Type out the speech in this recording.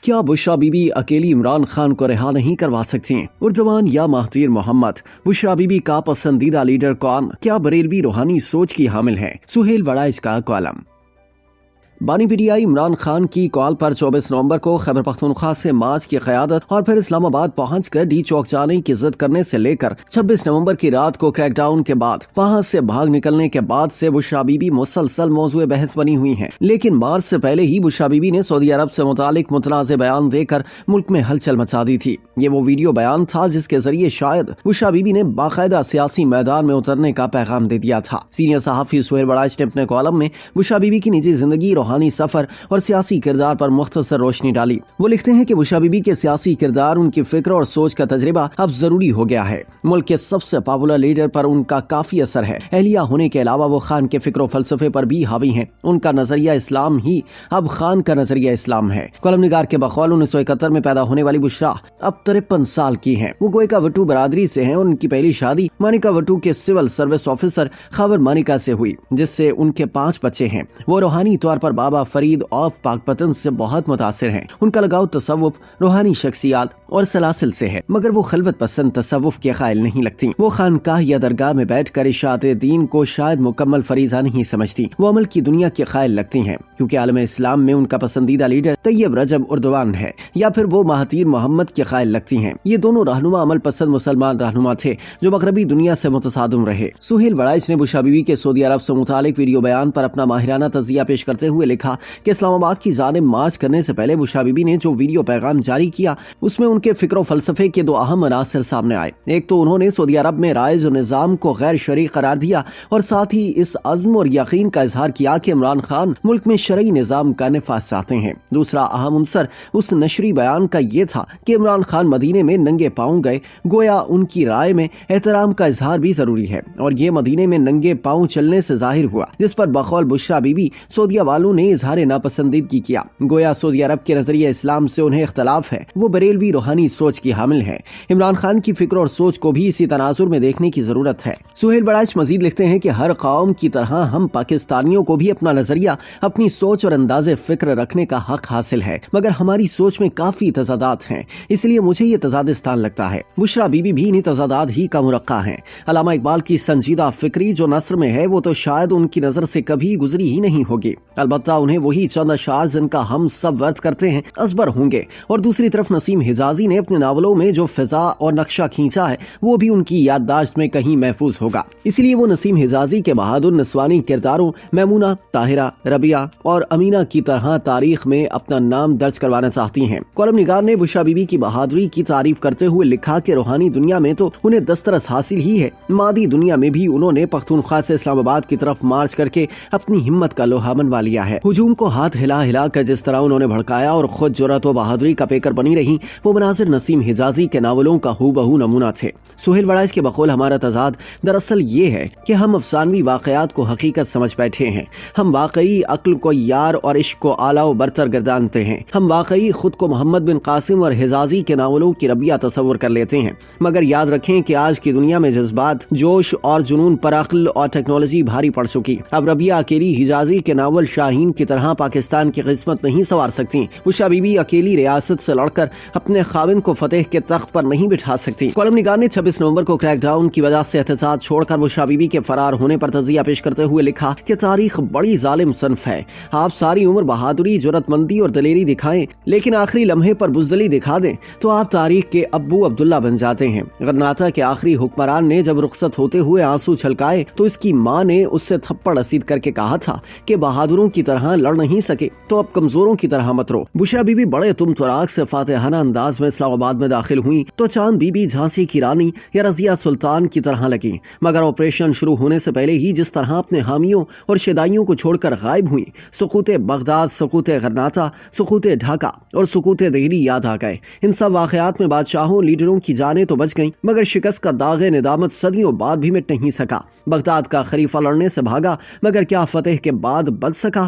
کیا بشرا be be اکیلی عمران خان کو رہا نہیں کروا سکتی ہیں؟ اردوان یا Mahathir Mohamad? Bushra be be کا پسندیدہ لیڈر کون؟ کیا بریلوی روحانی سوچ کی حامل ہے؟ سہیل وڑائچ کا کالم۔ بانی P T I Imran Khan کی کال پر 24 نومبر کو خیبر پختونخوا سے مارچ کی قیادت اور پھر اسلام آباد پہنچ کر ڈی چوک جانے کی ضد کرنے سے لے کر 26 نومبر کی رات کو کریک ڈاؤن کے بعد وہاں سے بھاگ نکلنے کے بعد سے بشرا بی بی مسلسل موضوع بحث بنی ہوئی ہیں۔ لیکن مارچ سے پہلے ہی بشرا بی بی نے سعودی عرب سے متعلق متنازع بیان دے کر ملک میں ہلچل مچا دی تھی۔ یہ وہ ویڈیو بیان تھا جس کے ذریعے شاید بشرا بی بی نے باقاعدہ سیاسی میدان میں اترنے کا پیغام دے دیا تھا۔ سینئر صحافی سہیل وڑائچ نے اپنے کالم میں بشرا بی بی کی نجی زندگی، روحانی سفر اور سیاسی کردار پر مختصر روشنی ڈالی۔ وہ لکھتے ہیں کہ بشرا بی بی کے سیاسی کردار، ان کی فکر اور سوچ کا تجربہ اب ضروری ہو گیا ہے۔ ملک کے سب سے پاپولر لیڈر پر ان کا کافی اثر ہے۔ اہلیہ ہونے کے علاوہ وہ خان کے فکر و فلسفے پر بھی حاوی ہیں۔ ان کا نظریہ اسلام ہی اب خان کا نظریہ اسلام ہے۔ کالم نگار کے بقول 1971 میں پیدا ہونے والی بشرا اب 53 سال کی ہیں۔ وہ گوئکا وٹو برادری سے ہیں اور ان کی پہلی شادی مانیکا وٹو کے civil service officer Khawar Manika سے ہوئی، جس سے ان کے 5 بچے ہیں۔ وہ روحانی طور پر بابا فرید آف پاک پتن سے بہت متاثر ہیں۔ ان کا لگاؤ تصوف، روحانی شخصیات اور سلاسل سے ہے، مگر وہ خلوت پسند تصوف کے قائل نہیں لگتی۔ وہ خانقاہ یا درگاہ میں بیٹھ کر اشاعت دین کو شاید مکمل فریضہ نہیں سمجھتی۔ وہ عمل کی دنیا کے قائل لگتی ہیں، کیونکہ عالم اسلام میں ان کا پسندیدہ لیڈر طیب رجب اردوان ہے، یا پھر وہ مہاتیر محمد کے قائل لگتی ہیں۔ یہ دونوں رہنما عمل پسند مسلمان رہنما تھے جو مغربی دنیا سے متصادم رہے۔ سہیل وڑائچ نے بشرا بی بی کے سعودی عرب سے متعلق ویڈیو بیان پر اپنا ماہرانہ تجزیہ پیش کرتے ہوئے لکھا کہ اسلام آباد کی جانب مارچ کرنے سے پہلے بشرا بی بی نے جو ویڈیو پیغام جاری کیا اس میں ان کے فکر و فلسفے کے 2 اہم عناصر سامنے آئے۔ ایک تو انہوں نے سعودی عرب میں رائج نظام کو غیر شرعی قرار دیا اور ساتھ ہی اس عزم اور یقین کا اظہار کیا کہ عمران خان ملک میں شرعی نظام کا نفاذ چاہتے ہیں۔ دوسرا اہم عنصر اس نشری بیان کا یہ تھا کہ عمران خان مدینے میں ننگے پاؤں گئے، گویا ان کی رائے میں احترام کا اظہار بھی ضروری ہے، اور یہ مدینے میں ننگے پاؤں چلنے سے ظاہر ہوا، جس پر بقول بشرا بی بی سعودیہ والوں نے اظہار ناپسندیدگی کیا۔ گویا سعودی عرب کے نظریہ اسلام سے انہیں اختلاف ہے، وہ بریلوی روحانی سوچ کی حامل ہے۔ عمران خان کی فکر اور سوچ کو بھی اسی تناظر میں دیکھنے کی ضرورت ہے۔ سہیل وڑائچ مزید لکھتے ہیں کہ ہر قوم کی طرح ہم پاکستانیوں کو بھی اپنا نظریہ، اپنی سوچ اور انداز فکر رکھنے کا حق حاصل ہے، مگر ہماری سوچ میں کافی تضادات ہیں، اس لیے مجھے یہ تضادستان لگتا ہے۔ بشرا بی بی بھی انہیں تضادات ہی کا مرقع ہیں۔ علامہ اقبال کی سنجیدہ فکری جو نثر میں ہے وہ تو شاید ان کی نظر سے کبھی گزری ہی نہیں ہوگی، البتہ انہیں وہی چند اشعار جن کا ہم سب ورد کرتے ہیں ازبر ہوں گے، اور دوسری طرف نسیم حجازی نے اپنے ناولوں میں جو فضا اور نقشہ کھینچا ہے وہ بھی ان کی یادداشت میں کہیں محفوظ ہوگا۔ اس لیے وہ نسیم حجازی کے بہادر نسوانی کرداروں میمونہ، طاہرہ، ربیہ اور امینہ کی طرح تاریخ میں اپنا نام درج کروانا چاہتی ہیں۔ کالم نگار نے بشرا بی بی کی بہادری کی تعریف کرتے ہوئے لکھا کہ روحانی دنیا میں تو انہیں دسترس حاصل ہی ہے، مادی دنیا میں بھی انہوں نے پختونخوا سے اسلام آباد کی طرف مارچ کر کے اپنی ہمت کا لوہا منوا لیا ہے۔ ہجوم کو ہاتھ ہلا ہلا کر جس طرح انہوں نے بھڑکایا اور خود جرأت و بہادری کا پیکر بنی رہی، وہ مناظر نسیم حجازی کے ناولوں کا ہو بہو نمونہ تھے۔ سہیل وڑائچ کے بقول ہمارا تضاد دراصل یہ ہے کہ ہم افسانوی واقعات کو حقیقت سمجھ بیٹھے ہیں، ہم واقعی عقل کو یار اور عشق کو اعلیٰ و برتر گردانتے ہیں، ہم واقعی خود کو محمد بن قاسم اور حجازی کے ناولوں کی ربیہ تصور کر لیتے ہیں، مگر یاد رکھیں کہ آج کی دنیا میں جذبات، جوش اور جنون پر عقل اور ٹیکنالوجی بھاری پڑ چکی۔ اب ربیہ اکیلی حجازی کے ناول شاہین کی طرح پاکستان کی قسمت نہیں سنوار سکتی۔ بشرا بی بی اکیلی ریاست سے لڑ کر اپنے خاوند کو فتح کے تخت پر نہیں بٹھا سکتی۔ کالم نگار نے 26 نومبر کو کریک ڈاؤن کی وجہ سے احتجاج چھوڑ کر بشرا بی بی کے فرار ہونے پر تجزیہ پیش کرتے ہوئے لکھا کہ تاریخ بڑی ظالم صنف ہے، آپ ساری عمر بہادری، جرأت مندی اور دلیری دکھائیں لیکن آخری لمحے پر بزدلی دکھا دیں تو آپ تاریخ کے ابو عبداللہ بن جاتے ہیں۔ غرناطہ کے آخری حکمران نے جب رخصت ہوتے ہوئے آنسو چھلکائے تو اس کی ماں نے اس سے تھپڑ رسید کر کے کہا تھا کہ بہادروں کی طرح لڑ نہیں سکے تو اب کمزوروں کی طرح مت رو۔ بشرا بی بی بڑے تم تراک سے فاتحانہ انداز میں اسلام آباد میں داخل ہوئیں تو چاند بی بی جھانسی کی رانی یا رضیہ سلطان کی طرح لگیں، مگر آپریشن شروع ہونے سے پہلے ہی جس طرح اپنے حامیوں اور شدائیوں کو چھوڑ کر غائب ہوئیں، سقوط بغداد، سقوط غرناطہ، سقوط ڈھاکہ اور سقوط دہلی یاد آ گئے۔ ان سب واقعات میں بادشاہوں، لیڈروں کی جانیں تو بچ گئیں، مگر شکست کا داغ ندامت صدیوں بعد بھی مٹ نہیں سکا۔ بغداد کا خلیفہ لڑنے سے بھاگا، مگر کیا فتح کے بعد بچ سکا؟